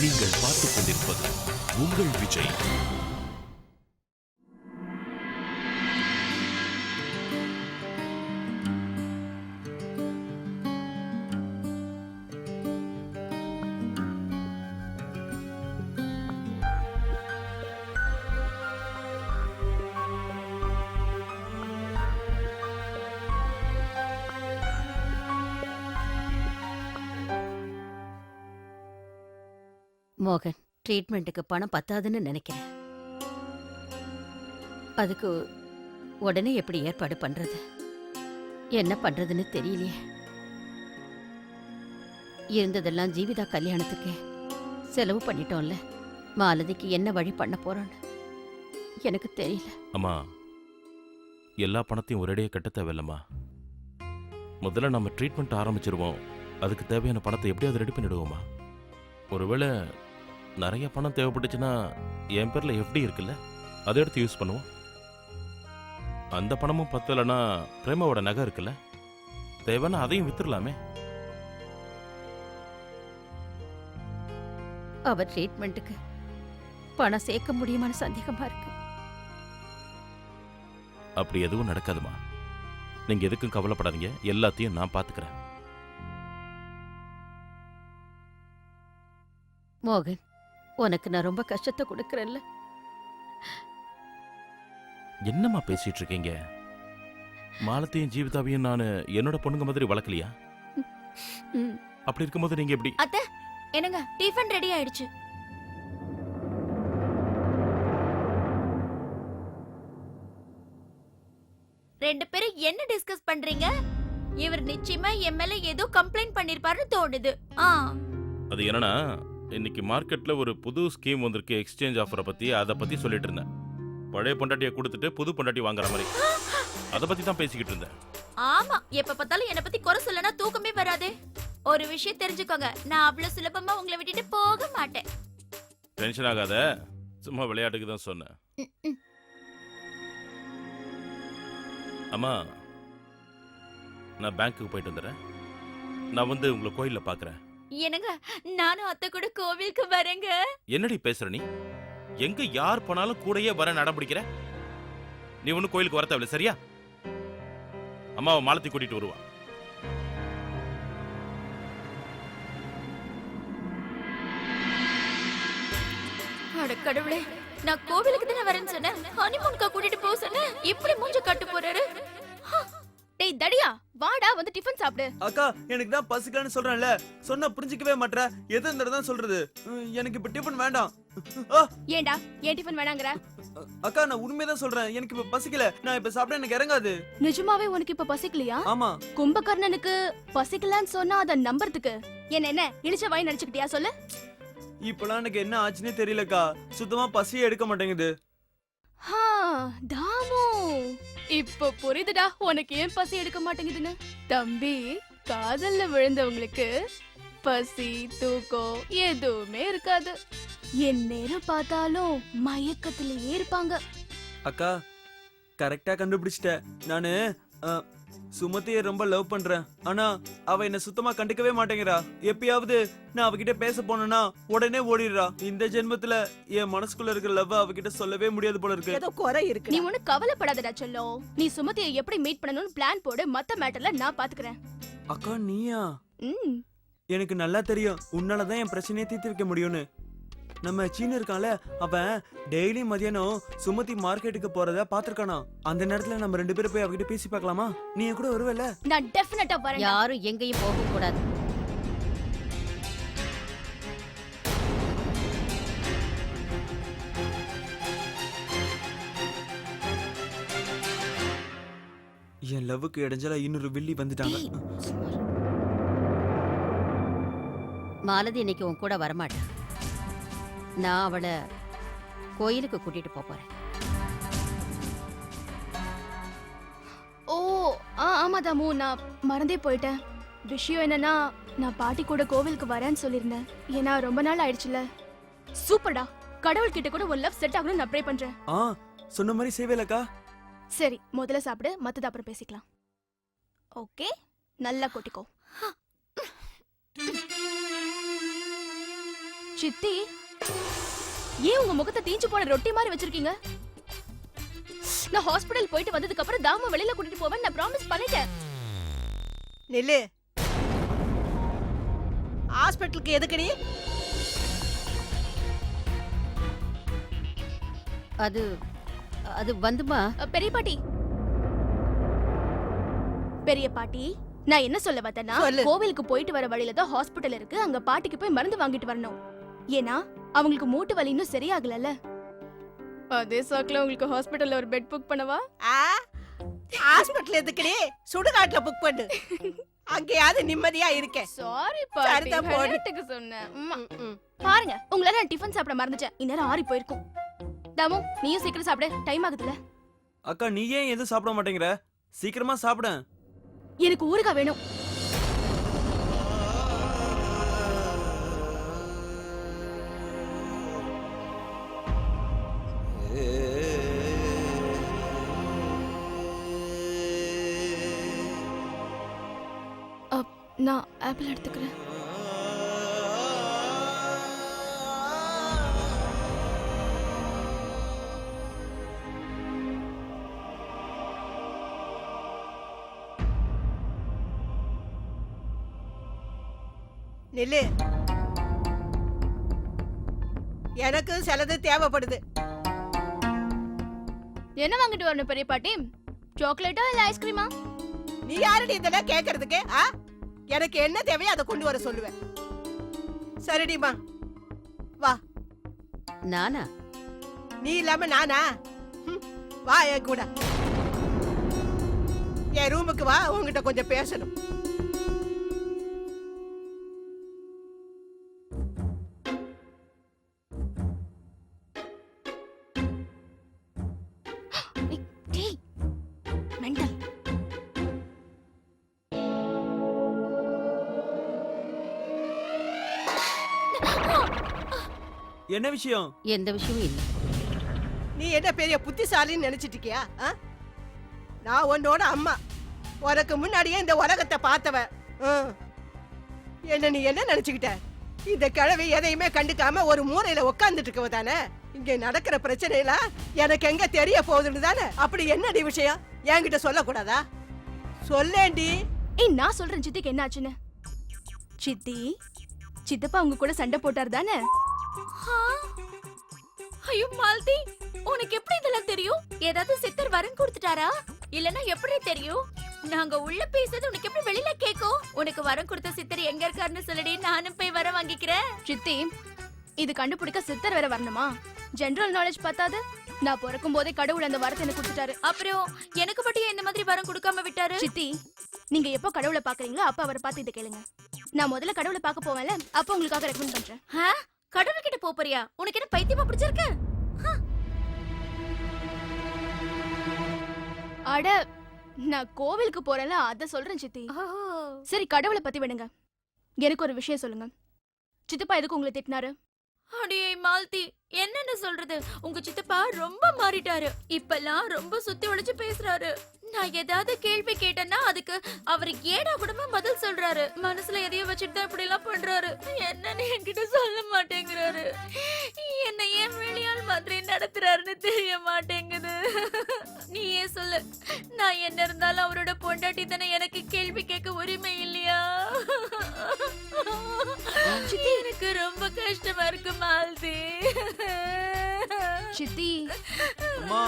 நீங்கள் பார்த்துக் கொண்டிருப்பது உங்கள் விஜய். மோகன், ட்ரீட்மெண்ட்டுக்கு பணம் பத்தாதுன்னு நினைக்கிறேன். அதுக்கு உடனே எப்படி ஏற்பாடு பண்றது? என்ன பண்றதுன்னு தெரியலையே. இருந்ததெல்லாம் ஜீவிதா கல்யாணத்துக்கு செலவு பண்ணிட்டோம்ல. மாலதிக்கு என்ன வழி பண்ண போறோன்னு எனக்கு தெரியல. அம்மா, எல்லா பணத்தையும் ஒரேடியே கட்ட தேவையில்லம்மா. முதல்ல நம்ம ட்ரீட்மெண்ட் ஆரம்பிச்சிருவோம். அதுக்கு தேவையான பணத்தை எப்படியாவது ரெடி பண்ணிடுவோமா? ஒருவேளை நிறைய பணம் தேவைப்பட்டுச்சுன்னா என் பேர்ல எஃப்டி இருக்குல்ல, அதை எடுத்து யூஸ் பண்ணுவோம். அந்த பணமும் பத்தலைன்னா பிரேமாவோட நகை இருக்குல்ல, தேவைன்னா அதையும் வித்துடலாமே. அவ ட்ரீட்மெண்ட்டுக்கு பணம் சேர்க்க முடியுமான்னு சந்தேகமா இருக்கு. அப்படி எதுவும் நடக்காதுமா. நீங்க எதுக்கும் கவலைப்படாதீங்க, எல்லாத்தையும் நான் பாத்துக்கிறேன். மோகன், உனக்கு நான் ரொம்ப கஷ்டத்தை கொடுக்கறேன்ல. என்னம்மா பேசிட்டு இருக்கீங்க? மாலத்தையும் ஜீவிதாவையும் நான் என்னோட பொண்ணுங்க மாதிரி வளர்க்கலையா? அப்படி இருக்கும்போது நீங்க எப்படி? அத்தை, என்னங்க டிஃபன் ரெடி ஆயிடுச்சு. ரெண்டு பேரும் என்ன டிஸ்கஸ் பண்றீங்க? இவர் நிச்சயமா என் மேல ஏதோ கம்ப்ளைண்ட் பண்ணிருப்பாருன்னு தோணுது. அது என்னன்னா, இன்னைக்கு மார்க்கெட்ல ஒரு புது ஸ்கீம் வந்திருக்கு, எக்ஸ்சேஞ்ச் ஆஃபரை பத்தி. அதை பத்தி சொல்லிட்டு இருந்தேன். பழைய பொண்டாட்டியை கொடுத்துட்டு புது பொண்டாட்டி வாங்குற மாதிரி அதை பத்தி தான் பேசிக்கிட்டு இருந்தேன். ஆமா, எப்ப பார்த்தாலும் என்ன பத்தி குறை சொல்லனா தூக்கமே வராதே. ஒரு விஷயம் தெரிஞ்சுக்கோங்க, நான் அவ்வளவு சுலபமா உங்களை விட்டுட்டு போக மாட்டேன். டென்ஷன் ஆகாத, சும்மா விளையாட்டுக்கு தான் சொன்னேன். அம்மா, நான் பேங்க்குக்கு போயிட்டு வந்துடுறேன். நான் வந்து உங்களை கோயில்ல பாக்குறேன். என்னங்க, நானும் அத்தை கூட கோவிலுக்கு வரேங்க. என்னடி பேசுற நீ? எங்க யார் போனாலும் கூடயே வர நடம்பிடிக்கிற. நீ ஒண்ணு கோயிலுக்கு வர தேவையில்ல, சரியா? அம்மாவை மாலத்தி கூட்டிட்டு வருவா. அட கடவுளே, நான் கோவிலுக்கு தானே வரேன்னு சொன்னேன். ஹனிமூனுக்கா கூட்டிட்டு போக சொன்னேன். இப்படி மூஞ்ச கட்டு போறாரு. டேய் தடியா, வாடா வந்து டிஃபன் சாப்பிடு. அக்கா, எனக்கு தான் பசிக்கலன்னு சொல்றேன்ல, சொன்னா புரிஞ்சிக்கவே மாட்டற. எது இருந்தா சொல்றது? எனக்கு இப்ப டிஃபன் வேண்டாம். ஏண்டா ஏன் டிஃபன் வேணாங்கற? அக்கா, நான் உண்மையதான் சொல்றேன். எனக்கு இப்ப பசிக்கல. நான் இப்ப சாப்பிட எனக்கு இறங்காது. நிஜமாவே உனக்கு இப்ப பசிக்கலையா? ஆமா. கும்பகர்ணனுக்கு பசிக்கலன்னு சொன்னா அத நம்பறதுக்கு என்ன இழிச்ச வாய் நடிச்சுக்கிட்டியா சொல்லு? இப்பலாம் எனக்கு என்ன ஆச்சுன்னே தெரியலக்கா. சுத்தமா பசியே எடுக்க மாட்டேங்குது. தாமு, இப்ப புரியுதுடா உனக்கு ஏன் பசி எடுக்க மாட்டேங்குதுன்னு. தம்பி, காதல்ல விழுந்தவங்களுக்கு பசி தூக்கம் எதுவுமே இருக்காது. என் நேரம் பார்த்தாலும் மயக்கத்திலேயே இருப்பாங்க. அக்கா, கரெக்டா கண்டுபிடிச்சிட்ட. நானு சுமதியை ரொம்ப லவ் பண்றேன். ஆனா அவ என்ன சுத்தமா கண்டுக்கவே மாட்டேங்கிறா. எப்பயாவது நான் அவகிட்ட பேச போனேன்னா உடனே ஓடிடுறா. இந்த ஜென்மத்துல என் மனசுக்குள்ள இருக்கிற லவ் அவகிட்ட சொல்லவே முடியாது போல இருக்கு. ஏதோ குறை இருக்கு. நீ ஒண்ணு கவலைப்படாதடா செல்லம். நீ சுமதியை எப்படி மீட் பண்ணணும்னு பிளான் போடு. மத்த மேட்டர்ல நான் பாத்துக்கிறேன். அக்கா, நீயா? எனக்கு நல்லா தெரியும் உன்னாலதான் என் பிரச்சனையை தீர்த்து வைக்க முடியும்னு. நம்ம சீன இருக்கான்ல, அவன் டெய்லி மதியானம் சுமதி மார்க்கெட்டுக்கு போறத பாத்துருக்கானா. அந்த நேரத்துல நம்ம ரெண்டு பேரும் போய் அவகிட்ட பேசி பார்க்கலாமா? நீ கூட வருவல? நான் டெஃபினட்டா வரேன். யாரும் எங்கேயும் போக கூடாது. என் லவ்வுக்கு இடைஞ்சலா இன்னொரு வில்லி வந்துட்டாங்க. மாலதி இன்னைக்கு உன் கூட வரமாட்டேன். நான் அவளை கோயிலுக்கு கூட்டிட்டு போறேன். ஓ ஆமா தாமு, நான் மறந்தே போயிட்டேன். விஷயம் என்னன்னா, நான் பாட்டி கூட கோவிலுக்கு வரேன்னு சொல்லியிருந்தேன். ஏன்னா ரொம்ப நாள் ஆயிடுச்சுல. சூப்பர்டா, கடவுள் கிட்ட கூட ஒரு லவ் செட் ஆகணும்னு நான் ப்ரே பண்றேன். சொன்ன மாதிரி செய்வேலக்கா. சரி, முதல்ல சாப்பிடு, மத்தத அப்புறம் பேசிக்கலாம். ஓகே, நல்லா கொட்டிக்கோ. சித்தி ஏன் உங்க முகத்தை தீஞ்சு போன ரொட்டி மாதிரி வச்சிருக்கீங்க? நான் ஹாஸ்பிடல் போயிட்டு வந்ததுக்கு அப்புறம் தாம வெளியில கூட்டிட்டு போவேன் நான் ப்ராமிஸ் பண்ணிட்டேன். நில்லு. ஹாஸ்பிட்டலுக்கு எதுக்கு நீ? அது அது வந்துமா. பெரிய பாட்டி பெரிய பாட்டி நான் என்ன சொல்ல வந்தேன்னா சொல்லு. கோவிலுக்கு போயிட்டு வர வழியில தான் ஹாஸ்பிடல் இருக்கு. அங்க பாட்டிக்கு போய் மருந்து வாங்கிட்டு வரணும். ஏன்னா அவங்களுக்கு மூட்டு வலி இன்னும் சரியாகலல்ல. அதே சாக்குல உங்களுக்கு ஹாஸ்பிடல்ல ஒரு பெட் புக் பண்ணவா? ஹாஸ்பிட்டல் எதுக்கு நீ? சுடுகாட்டுல புக் பண்ணு. அங்கேயாவது நிம்மதியா இருக்கேன். சாரி சரிதான் பாட்டி போடு. விளையாட்டுக்கு சொன்னேன். பாருங்க உங்களால நான் டிஃபன் சாப்பிட மறந்துட்டேன். இந்நேரம் ஆறி போயிருக்கும். தாமு நீயும் சீக்கிரம் சாப்பிடு, டைம் ஆகுதுல. அக்கா நீ ஏன் எதுவும் சாப்பிட மாட்டேங்கிற? சீக்கிரமா சாப்பிட. எனக்கு ஊறுகாய் வேணும். நான் ஆப்பிள் எடுத்துக்கிறேன். நில்லு. எனக்கு சிலது தேவைப்படுது. என்ன வாங்கிட்டு வரணும் பெரிய பாட்டி? சாக்லேட்டா இல்ல ஐஸ்கிரீமா? நீ யாரடி இதெல்லாம் கேக்குறதுக்கு? எனக்கு என்ன தேவையோ அதை கொண்டு வர சொல்லுவேன். சரிடிமா வா. நானா? நீ இல்லாம நானா? வா என் கூட. என் ரூமுக்கு வா, உங்ககிட்ட கொஞ்சம் பேசணும். மெண்டல். என்ன விஷயம்? எந்த விஷயமும் இல்லை. நீ என்ன பெரிய புத்திசாலின்னு நினைச்சிட்டு இருக்கியா? நான் உன்னோட அம்மா. உனக்கு முன்னாடியே இந்த உலகத்தை பார்த்தவ. என்ன நீ என்ன நினைச்சுக்கிட்ட? இந்த கிழவி எதையுமே கண்டுக்காம ஒரு மூலையில உட்கார்ந்துட்டு இருக்கவ தானே. இங்க நடக்கிற பிரச்சனைலாம் எனக்கு எங்க தெரிய போகுதுன்னு தானே. அப்படி என்னடி விஷயம்? என்கிட்ட சொல்லக்கூடாதா? சொல்லேண்டி. நான் சொல்றேன் சித்திக்கு என்ன ஆச்சுன்னு. சித்தி சித்தப்பா உங்க கூட சண்டை போட்டார் தானே? ஐயோ மால்தி, உனக்கு எப்படி இதெல்லாம் தெரியும்? ஏதாவது சித்தர் வரம் கொடுத்துட்டாரா? இல்லனா எப்படி தெரியும்? நாங்க உள்ள பேசுறது உனக்கு எப்படி வெளியில கேக்கும்? உனக்கு வரம் கொடுத்த சித்தர் எங்க இருக்காருன்னு சொல்லடி, நானும் போய் வரம் வாங்கிக்கிறேன். சித்தி இது கண்டுபிடிக்க சித்தர் வேற வரணுமா? ஜெனரல் நாலேஜ் பத்தாது. நான் பிறக்கும் போதே கடவுள் அந்த வரத்தை எனக்கு கொடுத்துட்டாரு. அப்புறம் எனக்கு மட்டும் இந்த மாதிரி வரம் கொடுக்காம விட்டாரு? சித்தி நீங்க எப்போ கடவுளை பாக்குறீங்களோ அப்ப அவரை பார்த்து இதை கேளுங்க. நான் முதல்ல கடவுளை பார்க்க போவேன்ல, அப்ப உங்களுக்காக ரெக்கமெண்ட் பண்றேன். கடவுள் கிட்ட போறியா? உனக்கு என்ன பைத்தியமா பிடிச்சிருக்கு? அட நான் கோவிலுக்கு போறேன்ல அத சொல்றேன் சித்தி. சரி கடவுளை பத்தி விடுங்க. எனக்கு ஒரு விஷயம் சொல்லுங்க. சித்தப்பா எதுக்கு உங்களை திட்டினாரு? அடியே மால்தி, என்னன்னு சொல்றது? உங்க சித்தப்பா ரொம்ப மாறிட்டாரு. இப்பெல்லாம் ரொம்ப சுத்தி உடைச்சு பேசுறாரு. நான் ஏதாவது கேள்வி கேட்டேன்னா அதுக்கு அவரு ஏடா கூடமா பதில் சொல்றாரு. மனசுல எதையோ வச்சுட்டு தான் இப்படி எல்லாம் பண்றாரு. என்னன்னு என்கிட்ட சொல்ல மாட்டேங்கிறாரு. என்ன ஏன் வெளியாள் மாதிரி நடத்துறாருன்னு தெரிய மாட்டேங்குது. நீ ஏன் சொல்லு, நான் என்ன இருந்தாலும் அவரோட பொண்டாட்டி தானே, எனக்கு கேள்வி கேட்க உரிமை இல்லையா? எனக்கு ரொம்ப கஷ்டமா இருக்கு மால்தி. சித்தி அம்மா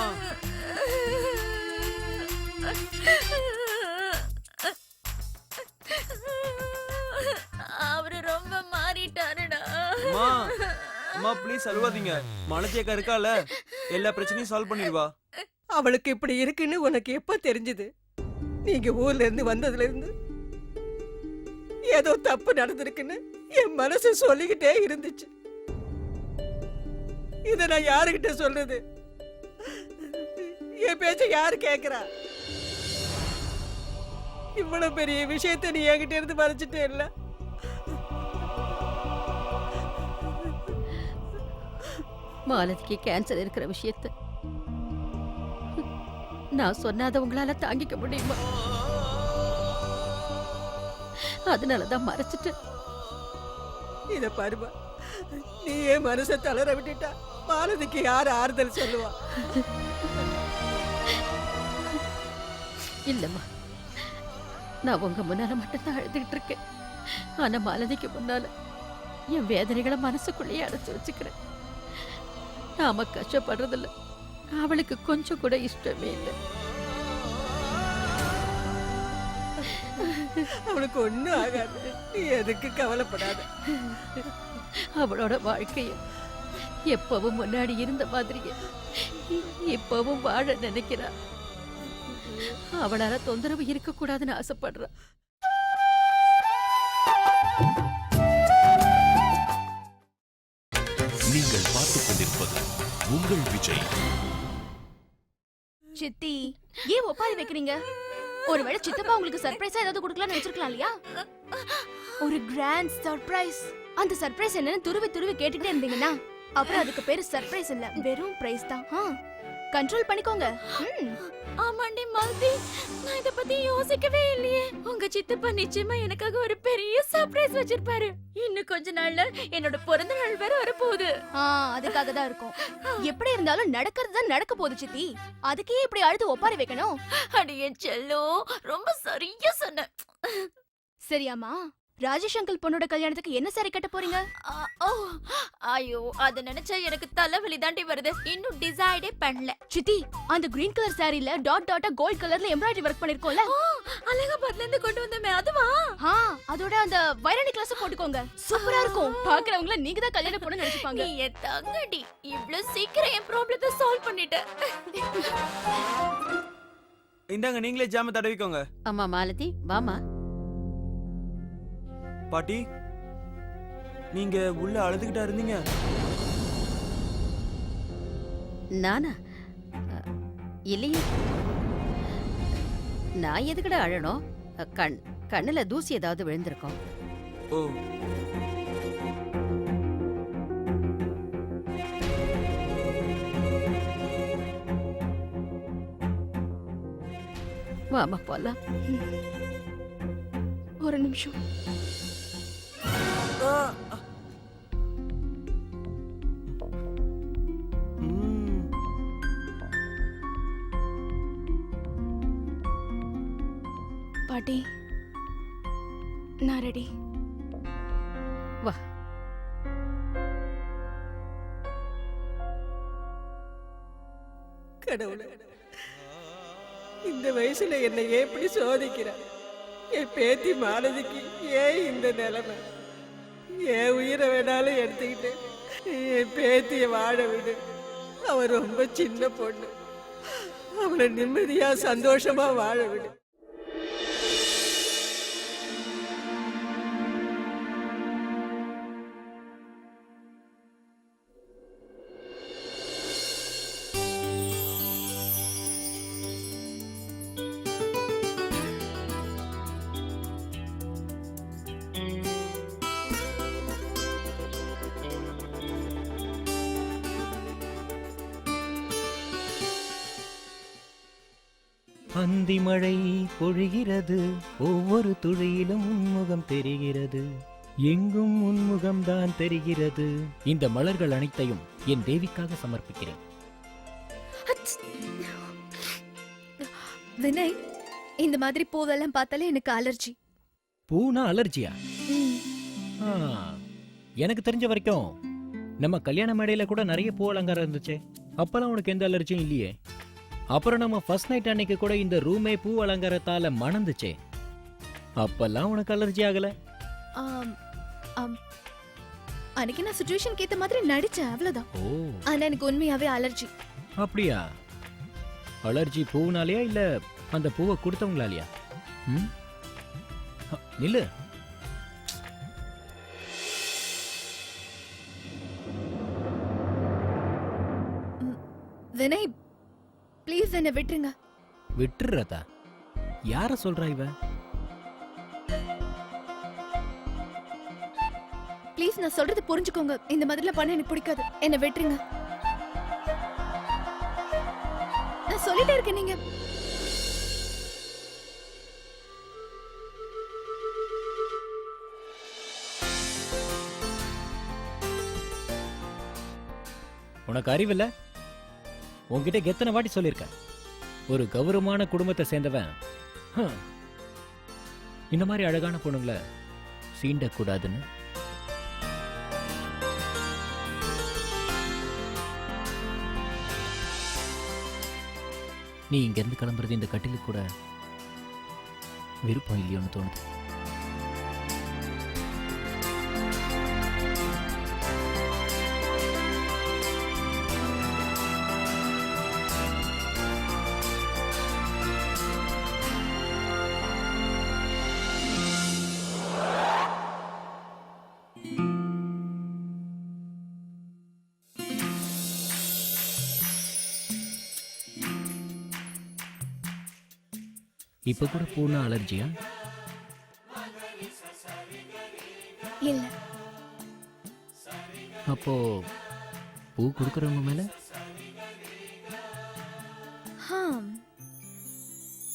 அவரு ரொம்ப மாறிட்டாருடா. அம்மா அம்மா ப்ளீஸ் அழுவாதீங்க. மனசேக்கா இருக்கால, எல்லா பிரச்சனையும் சால்வ் பண்ணிடுவா. அவளுக்கு இப்படி இருக்குன்னு உனக்கு எப்ப தெரிஞ்சது? நீங்க ஊர்ல இருந்து வந்ததுல இருந்து ஏதோ தப்பு நடந்திருக்குன்னு என் மனசு சொல்லிக்கிட்டே இருந்துச்சு. இத நான் யாருகிட்ட சொல்றது? என் பேச்ச யாரு கேக்குறா? இவ்வளவு பெரிய விஷயத்தை நீ என்கிட்ட இருந்து மறைச்சிட்டே இல்ல. மாலதிக்கு கேன்சர் இருக்கிற விஷயத்த நான் சொன்னாத உங்களால தாங்கிக்க முடியுமா? அதனாலதான் மறைச்சிட்டு. இத பாருமா, நீயே மனசை தளர விட்டுட்டா மாலதிக்கு யார் ஆறுதல் சொல்லுவா? இல்லம்மா, நான் உங்க முன்னால மட்டும்தான் அழுதுகிட்டு இருக்கேன். ஆனா மாலதிக்கு முன்னால என் வேதனைகளை மனசுக்குள்ளேயே அடைச்சு வச்சுக்கிறேன். நாம கஷ்டப்படுறதில்ல அவளுக்கு கொஞ்சம் கூட இஷ்டமே இல்லை. அவளுக்கு ஒண்ணும் ஆகாது, நீ எதுக்கு கவலைப்படாத. அவளோட வாழ்க்கைய எப்பவும் முன்னாடி இருந்த மாதிரியே இப்பவும் வாழ நினைக்கிறா. அவளால தொந்தரவு இருக்கக்கூடாதுன்னு ஆசைப்படுறா. நீங்கள் பார்த்துக் கொண்டிருப்பது உங்கள் விஜய். சித்தி ஏன் ஒப்பாரி வைக்கிறீங்க? ஒருவேளை சித்தப்பா உங்களுக்கு சர்ப்ரைஸா ஏதாவது கொடுக்கலாம்னு வச்சிருக்கலாம் இல்லையா? ஒரு கிராண்ட் சர்ப்ரைஸ். அந்த சர்ப்ரைஸ் என்னன்னு துருவி துருவி கேட்டுட்டே இருந்தீங்கன்னா அப்புறம் அதுக்கு பேரு சர்ப்ரைஸ் இல்ல, வெறும் பிரைஸ் தான். கண்ட்ரோல் பண்ணிக்கோங்க. ஆமாண்டி மாலதி, நான் இத பத்தி யோசிக்கவே இல்லையே. உங்க சித்தப்பா நிச்சயமா எனக்காக ஒரு பெரிய சர்ப்ரைஸ் வச்சிருப்பாரு. இன்னும் கொஞ்ச நாள்ல என்னோட பிறந்த நாள் வேற வரப்போகுது. அதுக்காக தான் இருக்கும். எப்படி இருந்தாலும் நடக்கிறது தான் நடக்க போகுது சித்தி. அதுக்கே இப்படி அழுது ஒப்பாரி வைக்கணும்? அடியே செல்லோ, ரொம்ப சரியா சொன்ன. சரியாமா? ராஜேஷ் அங்கிள் பொண்ணோட கல்யாணத்துக்கு என்ன சாரி கட்ட போறீங்க? ஐயோ, அத நினைச்சா எனக்கு தலைவலி தாண்டி வருது. இன்னும் டிசைடே பண்ணல. சித்தி, அந்த கிரீன் கலர் சாரில டாட் டாட்டா கோல்ட் கலர்ல எம்ப்ராய்டரி வர்க் பண்ணிருக்கோம்ல, அலகாபாத்ல இருந்து கொண்டு வந்தமே அதுவா? அதோட அந்த வைரனி கிளாஸ் போட்டுக்கோங்க. சூப்பரா இருக்கும். பாக்குறவங்கள நீங்க தான் கல்யாணம் பொண்ணு நினைச்சுப்பாங்க. நீ என் தங்கடி, இவ்ளோ சீக்கிரம் என் ப்ராப்ளத்தை சால்வ் பண்ணிட்ட. இந்தாங்க, நீங்களே ஜாம தடவிக்கோங்க. அம்மா மாலதி, வாமா. பாட்டி, நீங்க உள்ள அழுதுகிட்டா இருந்தீங்க. நானா? இல்லையே. நான் எதுக்கட அழணும்? கண்ணுல தூசி ஏதாவது விழுந்திருக்கும். ஓ, வாமா போலாம். ஒரு நிமிஷம். பாட்டி, நான் ரெடி. வா. கடவுளே, இந்த வயசுல என்னை ஏன் இப்படி சோதிக்கிற? என் பேத்தி மாலதிக்கு ஏன் இந்த நிலைமை? என் உயிரை வேணாலும் எடுத்துக்கிட்டு என் பேத்திய வாழ விடு. அவ ரொம்ப சின்ன பொண்ணு, அவளை நிம்மதியா சந்தோஷமா வாழ விடு. அந்தி மழை பொழிகிறது, ஒவ்வொரு துளியிலும் உன்முகம் தெரிகிறது, எங்கும் உன்முகம் தான் தெரிகிறது. இந்த மலர்கள் அனைத்தையும் என் தேவிக்காக சமர்ப்பிக்கிறேன். வினய், இந்த மாதிரி பூவெல்லாம் பார்த்தாலே எனக்கு அலர்ஜி. பூனா அலர்ஜியா? எனக்கு தெரிஞ்ச வரைக்கும் நம்ம கல்யாண மேடையில கூட நிறைய பூ அலங்காரம் இருந்துச்சே, அப்பெல்லாம் உனக்கு எந்த அலர்ஜியும் இல்லையே. அப்புறம் நம்ம ஃபர்ஸ்ட் நைட் அன்னைக்கு கூட இந்த ரூமே பூ அலங்காரத்தால மணந்துச்சே, அப்பெல்லாம் உனக்கு அலர்ஜி ஆகல? அன்னைக்கு நான் சிச்சுவேஷனுக்கு ஏத்த மாதிரி நடிச்சேன், அவ்வளவுதான். ஓ, ஆனா எனக்கு உண்மையாவே அலர்ஜி. அப்படியா? அலர்ஜி பூனாலயா இல்ல அந்த பூவை கொடுத்தவங்களாலயா? நில்லு. வினய், ப்ளீஸ் என்ன விட்டுருங்க. விட்டுறதா? யார சொல்றா இவ? ப்ளீஸ், நான் சொல்றது புரிஞ்சுக்கோங்க. இந்த மாதிரிலாம் பண்ண எனக்கு பிடிக்காது. என்ன விட்டுருங்க. நான் சொல்லிட்டே இருக்கேன். நீங்க உனக்கு அறிவில்ல? உன்கிட்ட எத்தனை வாட்டி சொல்லியிருக்கேன், ஒரு கௌரவமான குடும்பத்தை சேர்ந்தவன் இந்த மாதிரி அழகான பொண்ணுங்களை சீண்டக்கூடாதுன்னு. நீ இங்கிருந்து கிளம்புறது இந்த கட்டிலுக்கு கூட விருப்பம் இல்லையோன்னு தோணுது. இப்ப கூட பூனா அலர்ஜியா? இல்ல. அப்போ பூ கொடுக்கறவங்க மேல?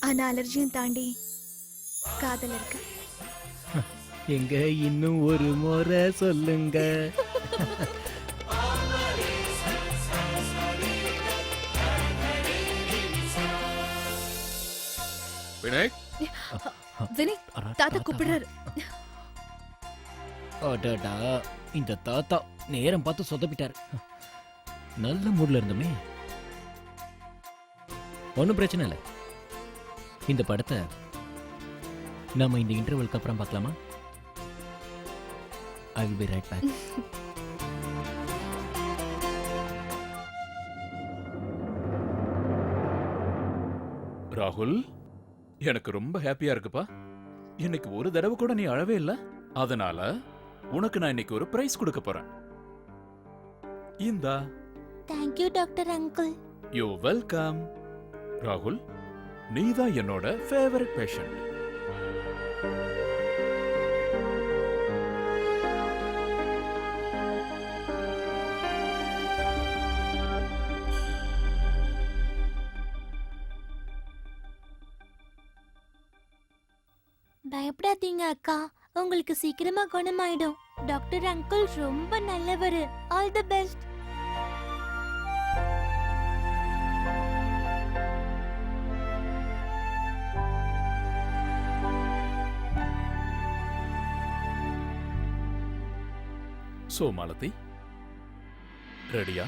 ஆனா அலர்ஜியும் தாண்டி காதல் இருக்கு. எங்க இன்னும் ஒரு முறை சொல்லுங்க. வினய், வினய், தாத்தா கூப்பிடுறாரு. அடடா, இந்த தாத்தா நேரம் பார்த்து சொதப்பிட்டாரு. நல்ல மூட்ல இருந்தோமே. ஒன்றும் பிரச்சனை இல்லை. இந்த படத்தை நாம இந்த இன்டர்வலுக்கு அப்புறம் பார்க்கலாமா? I will be right back. ராகுல், எனக்கு ரொம்ப ஹாப்பியா இருக்குப்பா. இன்னைக்கு ஒரு தடவை கூட நீ அழவே இல்ல. அதனால உனக்கு நான் இன்னைக்கு ஒரு பிரைஸ் கொடுக்க போறேன். இந்தா. Thank you doctor uncle. You welcome. ராகுல், நீதான் என்னோட ஃபேவரட் பேஷண்ட். பயப்படாதீங்க அக்கா, உங்களுக்கு சீக்கிரமா குணமாயிடும். டாக்டர் அங்கிள் ரொம்ப நல்லவர். All the best. So Malathi, ரெடியா?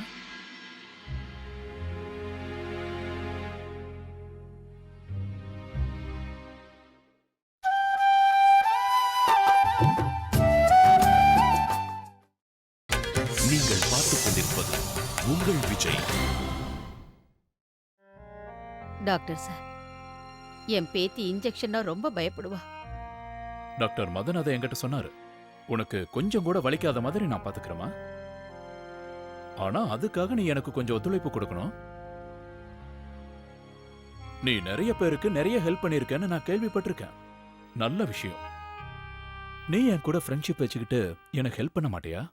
நீங்கள் பார்த்துக் கொண்டிருப்பது உங்கள் விஜய். டாக்டர் சார், என் பேத்தி இன்ஜெக்ஷன்னா ரொம்ப பயப்படுவா. டாக்டர் மதன் அதை என்கிட்ட சொன்னாரு. உனக்கு கொஞ்சம் கூட வலிக்காத மாதிரி நான் பாத்துக்கிறேமா. ஆனா அதுக்காக நீ எனக்கு கொஞ்சம் ஒத்துழைப்பு கொடுக்கணும். நீ நிறைய பேருக்கு நிறைய ஹெல்ப் பண்ணிருக்கேன்னு நான் கேள்விப்பட்டிருக்கேன். நல்ல விஷயம். நீ என் கூட ஃப்ரெண்ட்ஷிப் வச்சுக்கிட்டு எனக்கு ஹெல்ப் பண்ண மாட்டியா?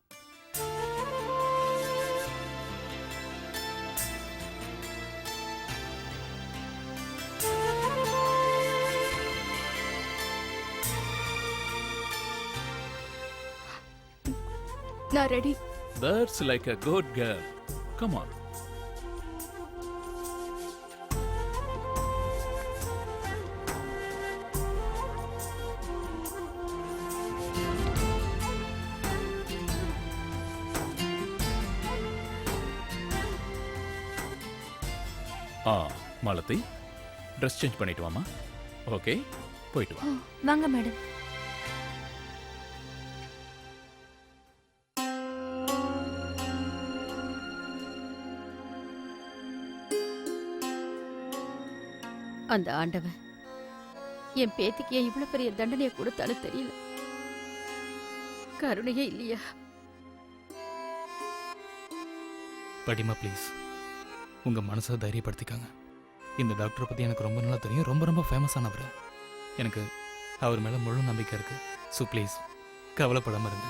நான் ready. That's like a good girl. Come on. Malathi, dress change பண்ணிட்டு வாமா. ஓகே, போயிட்டு வா. வாங்க மேடம். அந்த ஆண்டவன் என் பேத்திக்கு ஏன் இவ்வளவு பெரிய தண்டனையை கொடுத்தாலும் தெரியல. கருணையே இல்லையா? படிமா ப்ளீஸ், உங்கள் மனசை தைரியப்படுத்திக்காங்க. இந்த டாக்டரை பற்றி எனக்கு ரொம்ப நல்லா தெரியும். ரொம்ப ரொம்ப ஃபேமஸானவர். எனக்கு அவர் மேலே முழு நம்பிக்கை இருக்குது. ஸோ ப்ளீஸ் கவலைப்படாமல் இருங்க.